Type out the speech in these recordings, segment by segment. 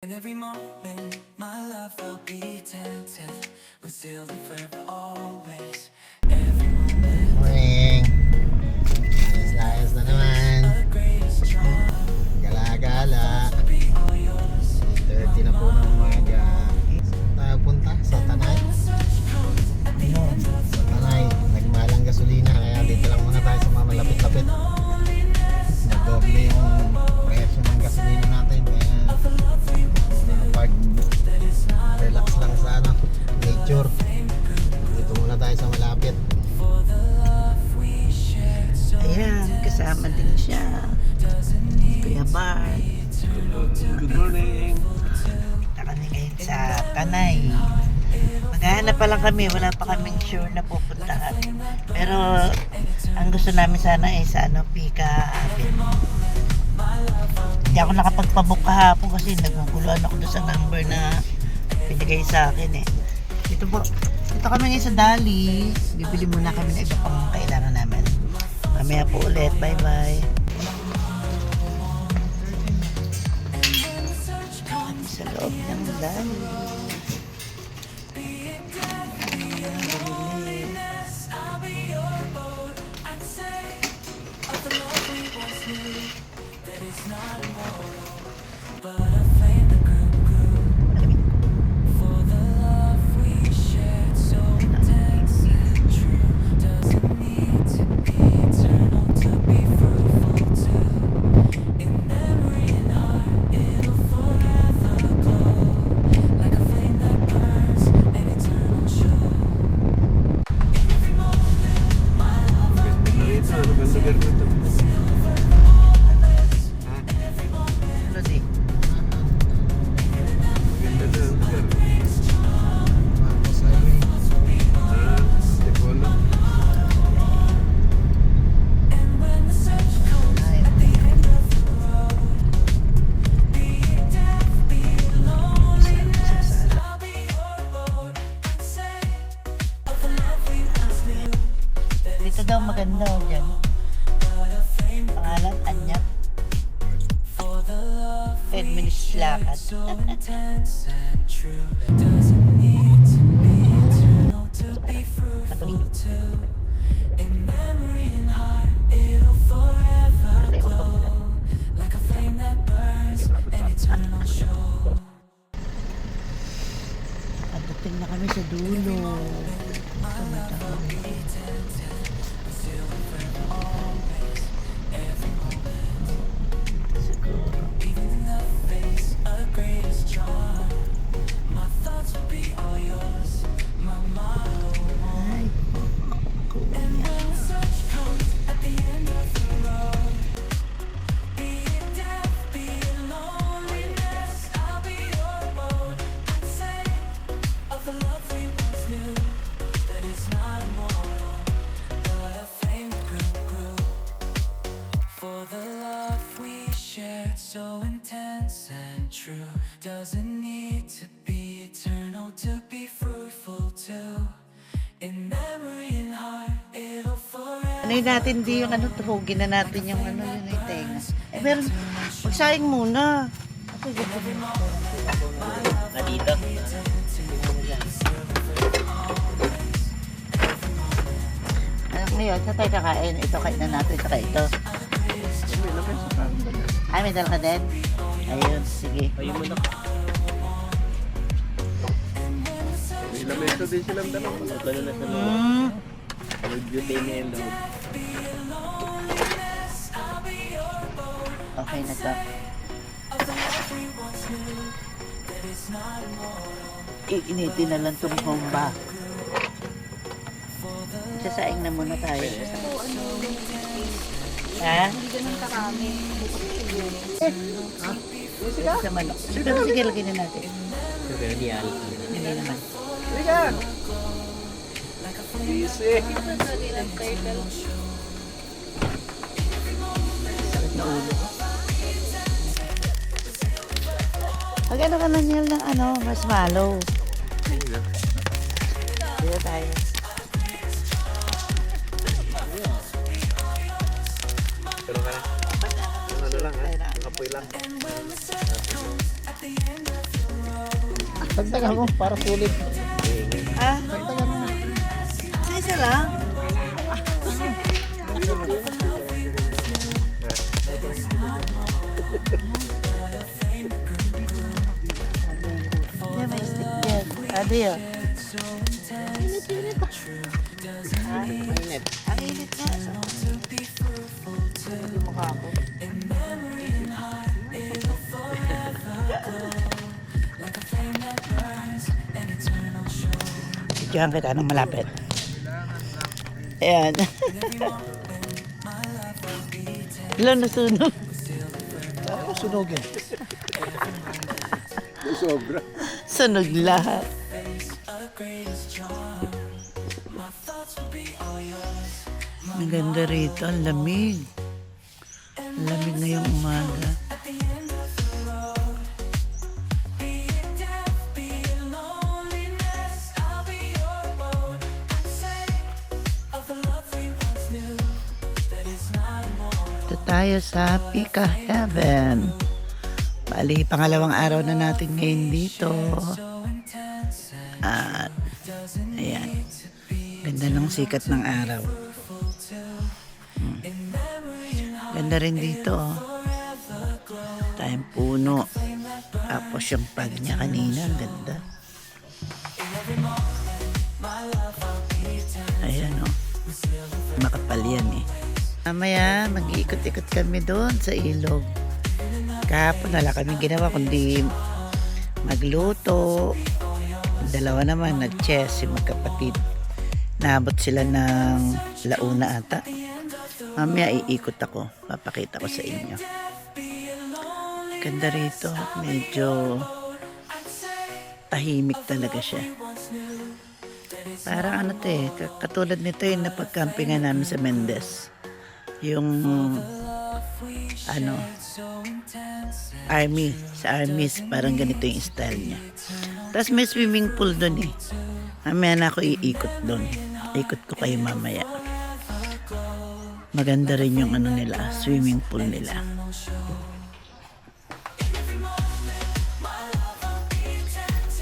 In every moment, my love will be tempted, concealed and forever always. Every moment, Morning. Ayos na naman. the greatest charm. Gala-gala. Be all yours. 8:30 na po ng umaga. Tayo punta sa Tanay. Sa Tanay. Nagmahalang gasolina. Kaya dito lang muna tayo sa mga malapit-lapit. Nagdoble yung presyo ng gasolina natin. Kaya pag relax lang sa nature. Dito muna tayo sa malapit. Ayan, kasama din siya. Kuya Bart. Good morning. Punta kami ngayon sa Tanay. Maghahanap pa lang kami, wala pa kaming sure na pupuntahan. Pero ang gusto namin sana ay sa Pika Avenue. Hindi ako nakapagpabook kahapon kasi naguguluhan ako doon sa number na pinigay sa akin eh. Dito kami ngayon sa Dali. Bibili muna kami ng iba pang kailangan namin. Mamaya po ulit. Bye bye. Kami sa loob ng Dali. Dito daw maganda dyan. Pangalan, Anyap. 10 minutes lakad. Pagdating na kami sa dulo. Ay, For the love we shared, so intense and true, doesn't need to be eternal to be fruitful too. In memory and heart, it'll forever. ano yun natin, di yung tuhugin na natin yung yun ay tenga. Eh, meron, magsayang muna. Ako, Na dito. ngayon, saan tayo kakain? Ito, kain na natin, saka ito. Ay, may dala ka din? Ayun, sige. Ayun mo na. May lamento din silang dalawa. Magkano na sa loob. Mag-beauty niya yung loob. Okay na to. Iinitin na lang itong bomba. Sasaing na muna tayo. Ha? Hindi ganun karami. Sa manok. Pero sige, lagyan na natin. Pero di yan. Hindi naman. Easy. Sakit na ulo. Mag-ano ka na niyal ng marshmallow. Dito tayo. Pero ka na. Ano lang ha? Nakapoy lang. And when the sun comes at the end of Dagdagan mo para sulit. Ah, Dagdagan mo. sa isa lang. Yeah, may stick yan. Ano yun? Mainit. Ang init nga. Yung mukha ko. Diyan kita ng malapit. Ayan. Ilan nasunog? Ako sunogin. Sobra. Sunog lahat. Ang ganda rito. Ang lamig. Ang lamig ngayong umaga. Ito tayo sa Pika Heaven. Bali, pangalawang araw na natin ngayon dito. At, ayan. Ganda ng sikat ng araw. Ganda rin dito, oh. Tayong puno. Tapos yung pag niya kanina, ang ganda. Ayan, oh. Makapal yan, eh. Mamaya, mag-iikot-ikot kami doon sa ilog. Kahapon wala kaming ginawa kundi magluto. Dalawa naman nag-chess, yung magkapatid. Naabot sila ng launa ata. Mamaya iikot ako. Papakita ko sa inyo. Ganda rito. Medyo tahimik talaga siya. Parang ano to eh. Katulad nito yung napagkampingan namin sa Mendez. Yung ano, army. Sa armies, parang ganito yung style niya. Tapos may swimming pool doon eh. Mamaya na ako iikot doon. Ikot ko kayo mamaya. Maganda rin yung ano nila, swimming pool nila.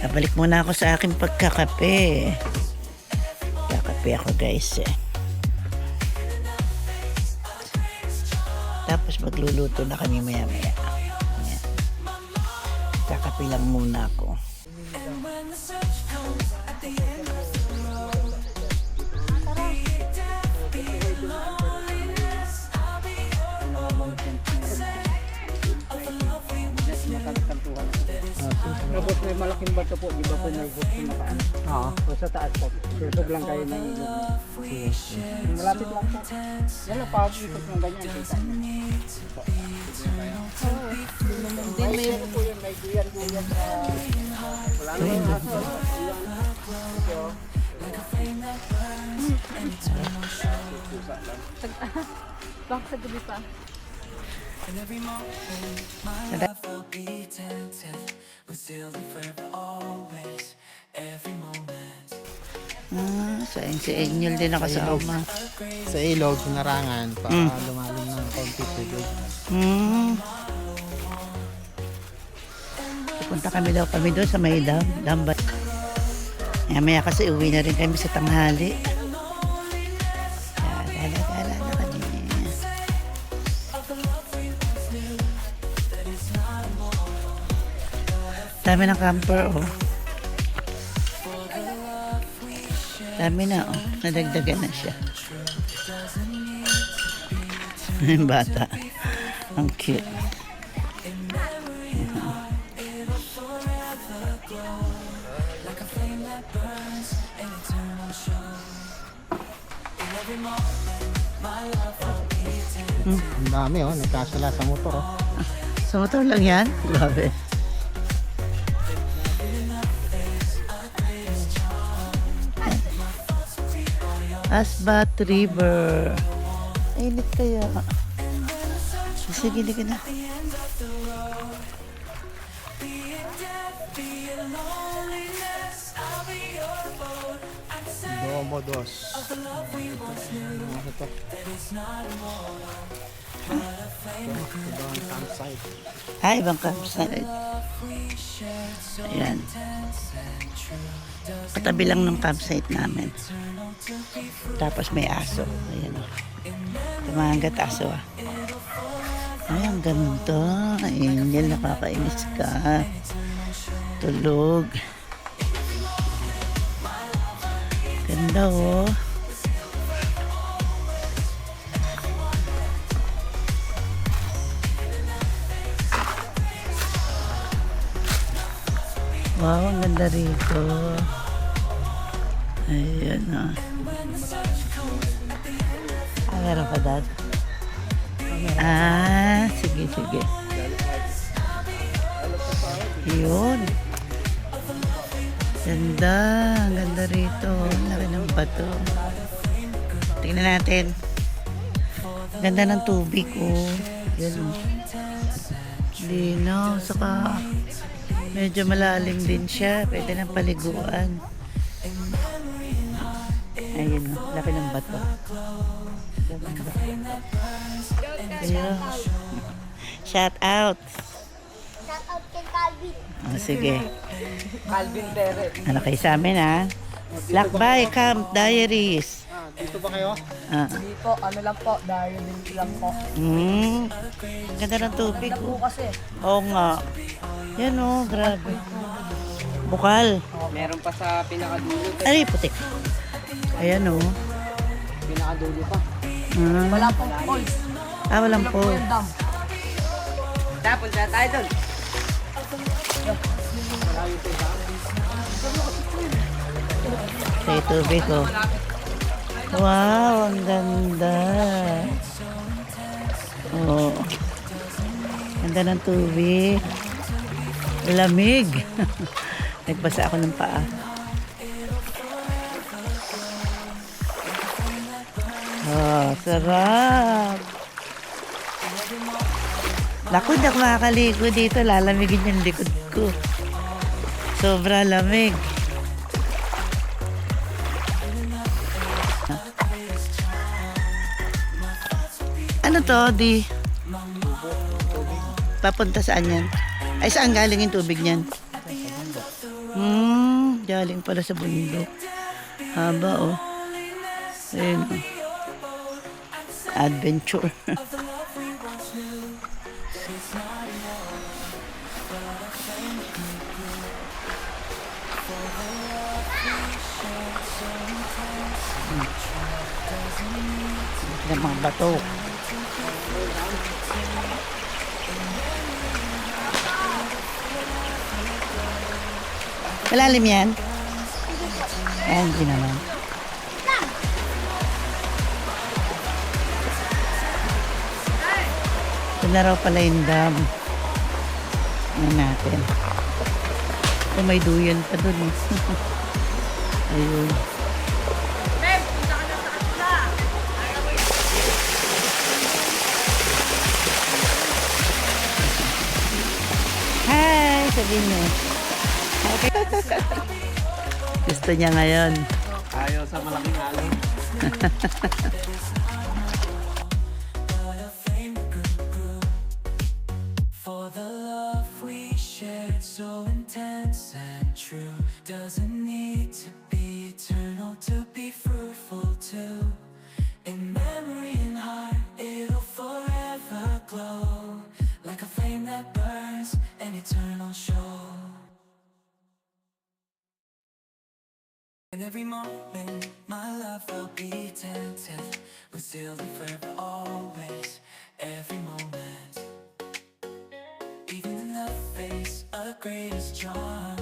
Balik muna ako sa aking pagkakape. Kakape ako guys eh. Tapos magluluto na kami maya-maya. Ayan. Kakape lang muna ako. Tapos may malaking bato po, di ba po may hook na nakaan? Oo. So sa taas po, susog lang kayo ng ilog. Malapit lang po. Yan lang, pag-ikot ng ganyan. Kita niyo. May po yun, may guyan-guyan sa... Wala na yung aso. Bak sa gabi pa. In every moment, my love will be tempted. We're still and forever, always. Every moment. Sa Angel din ako sa uma. Sa ilog, sinarangan, para lumalim ng konti tubig. Pupunta kami doon sa may dam. Maya kasi uwi na rin kami sa tanghali. Gala na kami. Dami ng camper, oh. Dami na, oh. Nadagdagan na siya. Yung bata. Ang cute. Ang dami oh, nagkasala sa motor oh. Sa motor lang yan? Grabe. Asbat River. Init kaya. Sige ka na. Domo dos. Ano to? Ibang campsite. Ibang campsite. Ayan. Katabi lang ng campsite namin. Tapos may aso. Ayan o. Tumangat aso ah. Ay, ang ganda. Angel, nakakainis ka. Tulog. Ganda oh. Wow, ang ganda rito. Ayan o. Meron pa dad? Sige, sige. Yun. Ganda. Ang ganda rito. Laki ng bato. Tingnan natin. Ganda ng tubig, oh. Yan, oh. Linaw. Saka medyo malalim din siya. Pwede ng paliguan. Ayun, oh. Laki ng bato. Ayun. Shout out. Shout out kay Calvin. Oh, sige. Calvin Tere. Ano kayo sa amin ha? Lakbay Camp Diaries. Dito ba kayo? Dito, ano lang po, dahil din lang po. Ganda ng tubig. Po Oh. kasi. Oo nga. Yan oh, grabe. Bukal. Meron pa sa pinakadulo. Ay, putik. Ayan oh. Pinakadulo pa. Ah, Wala pong falls. walang po. dam. Tapos na tayo doon. Sa tubig oh. Wow, ang ganda. Oh. Ganda ng tubig. Lamig. Nagbasa ako ng paa. Oh, sarap. Naku, di ako makakaligo dito. Lalamigin yung likod ko. Sobra lamig. Ano to, di? Papunta saan yan? Ay, saan galing yung tubig niyan? Galing pala sa bundok. Haba, oh. Ayun, oh. Adventure. Yung mga bato. Malalim yan? Ayan, hindi naman. Ito na raw pala yung dam. Ayan natin. Ito may duyan pa dun. Ayun. Hi! Sabihin niyo. Okay. Gusto niya ngayon. Ayaw sa malaking alon. For the love we shared, so intense and true, doesn't need to be eternal to be fruitful too. In memory and heart, it'll forever glow, like a flame that burns, an eternal show. In every moment, my love will be tempted, we'll still be forever always, every moment. Even in the face of greatest charm,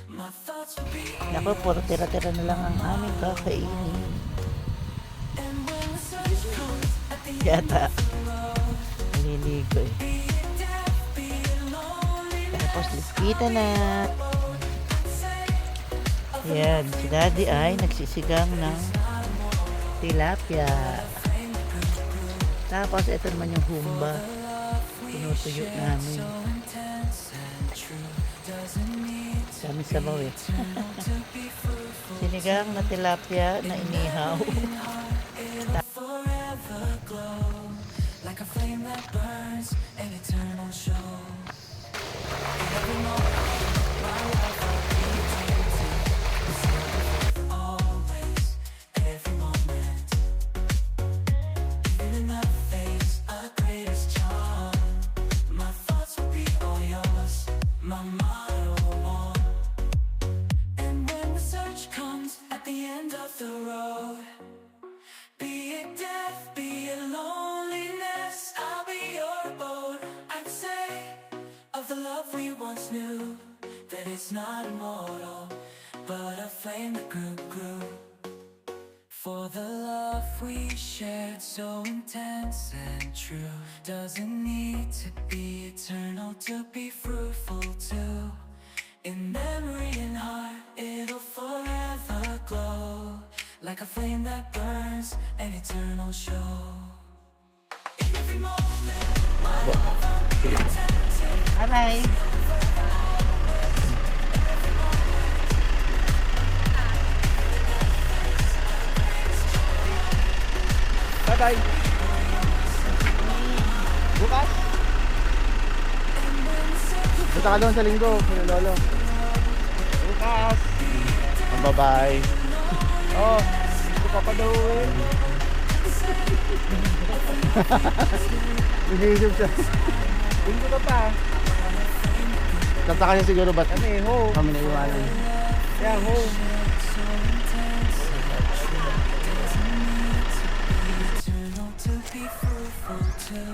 my thoughts will be. Naku, puro tira-tira na lang ang aming kakainin. And when the sun comes at the Yata. Naliligo eh. Tapos liskita na. Yan, si Daddy ay nagsisigang ng tilapia. Tapos ito naman yung humba. Tinutuyo namin. Kami sabaw eh. Sinigang na tilapia na inihaw. forever glow, like a flame that burns, an eternal show. Every moment, my love will be tempted, we'll still my motto. And when the search comes at the end of the road, be it death, be it loneliness, I'll be your abode. I'd say of the love we once knew, that it's not immortal, but a flame that grew. For the love we shared, so intense and true, doesn't need to be eternal to be fruitful too. In memory and heart, it'll forever glow, like a flame that burns, an eternal show. Every moment, my love I'll be attentive. Bye-bye. Bye-bye. Bukas. Punta ka doon sa linggo, Kuya Lolo. Bukas. Bye-bye. Oh, hindi pa pa daw eh. Nag-iisip siya. Linggo ka pa. Tataka niya siguro ba't Kami, home. kami naiwanan. Yeah, home. Eternal to be fruitful too.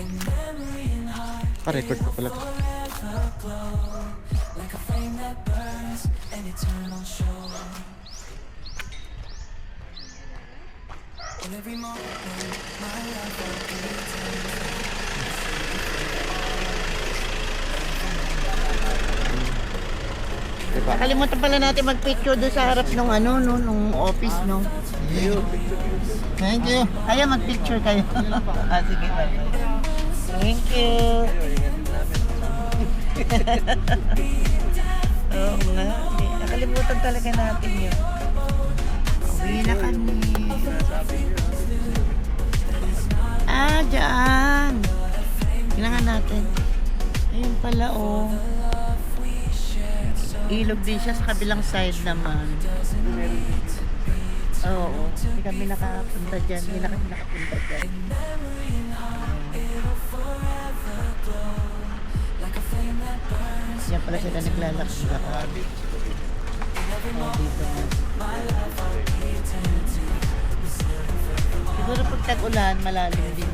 In memory and heart, Pa-record ko pala to. forever glow, like a flame that burns, an eternal show. In every moment, my love will be Diba? Nakalimutan pala natin mag-picture doon sa harap ng ano, no, nung office, no. Thank you. Kaya mag-picture kayo. Sige, bye-bye. Thank you. Oo nga. Nakalimutan talaga natin yun. Uwi na kami. Ah, dyan. Tingnan natin. Ayun pala, oh. Ilog din siya sa kabilang side naman. Oo. Hindi kami nakapunta dyan. Hindi na kami nakapunta dyan. Yan pala sila naglalakad. Oh, dito nga. Siguro pag tag-ulan, malalim din